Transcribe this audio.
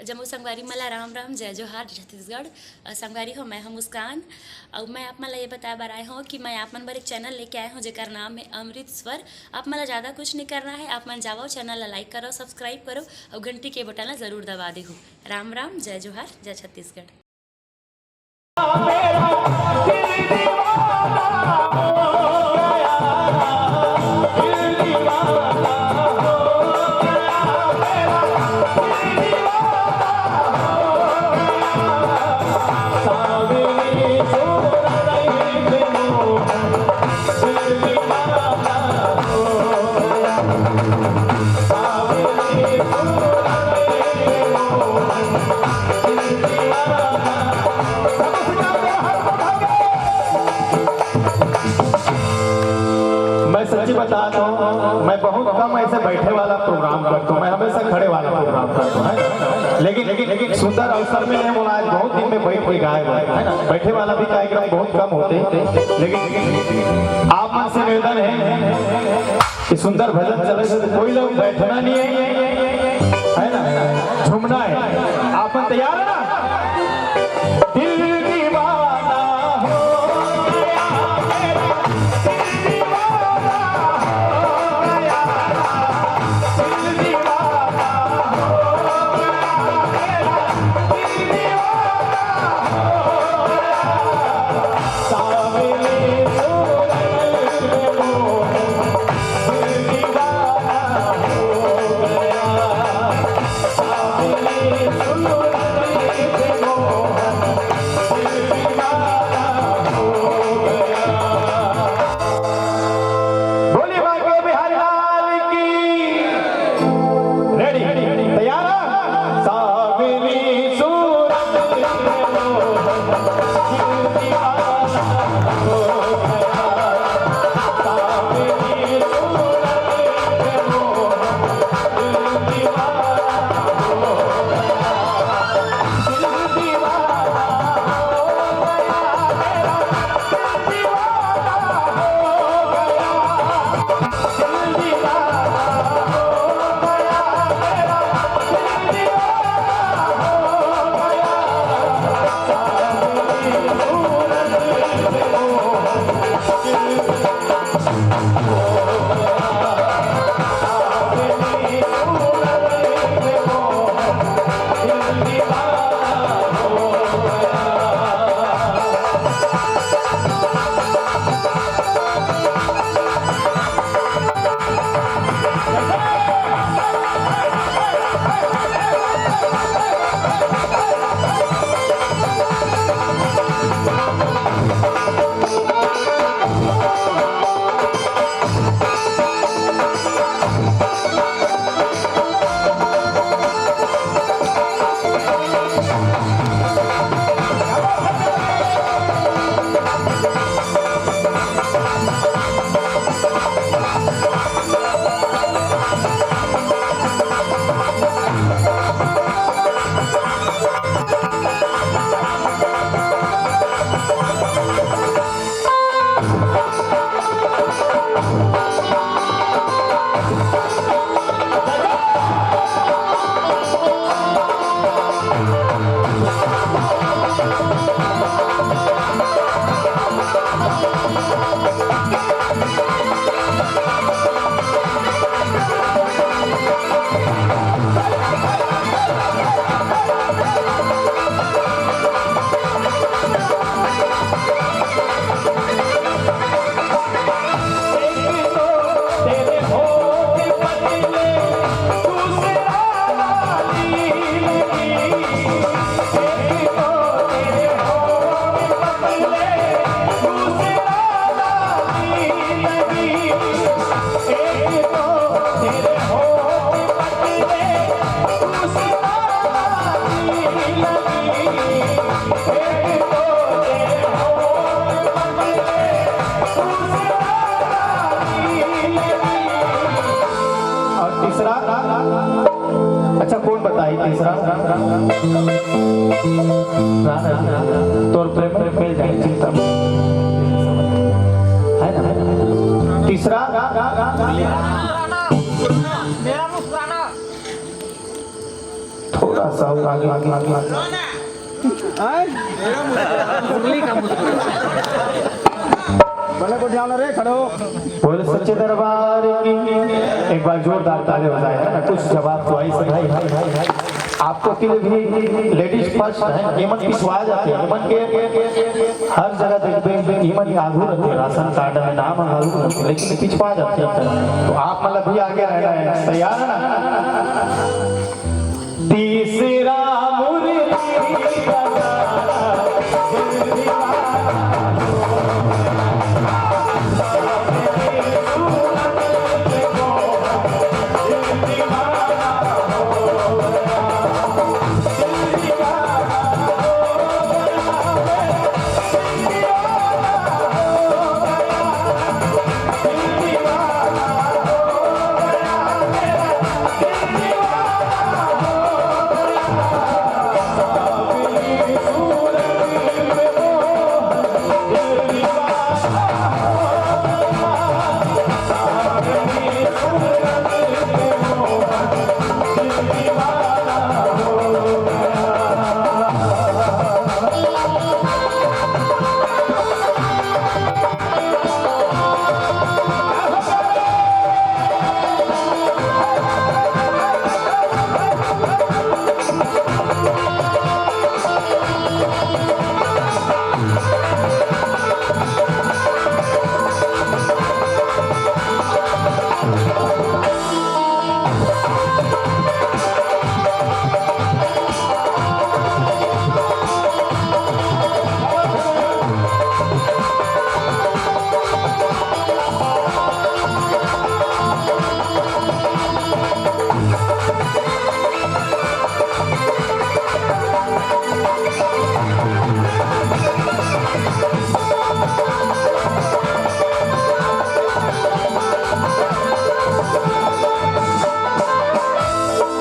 जम्मू संगवारी मला राम राम जय जोहार छत्तीसगढ़। संगवारी हो मैं हूँ मुस्कान और मैं आप मला ये बताया बार आए हूँ कि मैं आप मन बर एक चैनल लेके आए हूँ जेकर नाम है अमृत स्वर। आप मला ज़्यादा कुछ नहीं करना है, आप मन जाओ चैनल ला लाइक करो, सब्सक्राइब करो और घंटी के बटन ला जरूर दबा दे हो। राम राम जय जोहार जय छत्तीसगढ़। सच्ची बताता हूँ, मैं बहुत कम ऐसे बैठे वाला प्रोग्राम करता हूँ, मैं हमेशा खड़े वाला प्रोग्राम करता हूँ। लेकिन सुंदर अवसर में है, आज बहुत दिन में बैठ के गाए है ना। बैठे वाला भी कार्यक्रम बहुत कम होते, लेकिन आप मन से निवेदन है कि सुंदर भजन चले से कोई लोग बैठना नहीं है ना, झूमना है। आप मन तैयार है ना? अच्छा कौन बताई तीसरा? तोर प्रेम में फेल जाए चिंता है ना। तीसरा मेरा मुस्कुराना थोड़ा सा और आगे आगे आगे को ध्यान रे खड़ो। बोले सच्चे दरबार की एक बार जोरदार ताली बजाए है ना। कुछ जवाब तो आई से भाई भाई भाई भाई आपको के लिए भी लेडीज फर्स्ट है। ईमन पिछवा जाते हैं, ईमन के हर जगह देखते ईमन आगू रहते हैं, राशन कार्ड में नाम आगू रहते हैं, लेकिन पिछवा जाते हैं। तो आप मतलब भी आगे रहना है, तैयार है ना?